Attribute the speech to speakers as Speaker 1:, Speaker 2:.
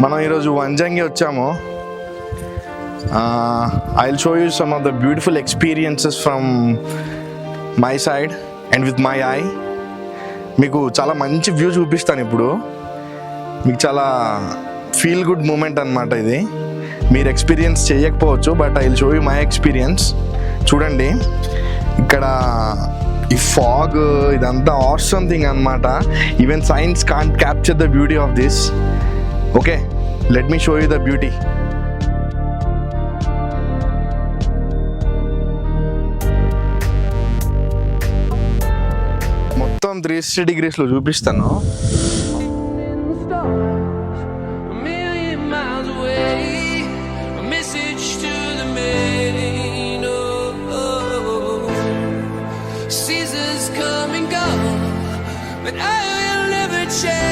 Speaker 1: మనం ఈరోజు వంజంగి వచ్చాము. I will show you some of the beautiful experiences from my side and with my I. మీకు చాలా మంచి వ్యూ చూపిస్తాను ఇప్పుడు. మీకు చాలా ఫీల్ గుడ్ మూమెంట్ అనమాట ఇది. మీరు ఎక్స్పీరియన్స్ చేయకపోవచ్చు, but I will show you my experience. చూడండి, ఇక్కడ ఈ ఫాగ్ ఇదంతా ఆసమ్ థింగ్ అనమాట. Even science can't capture the beauty of this. Okay, let me show you the beauty. మొత్తం 360 degrees చూపిస్తాను.
Speaker 2: But I will never change.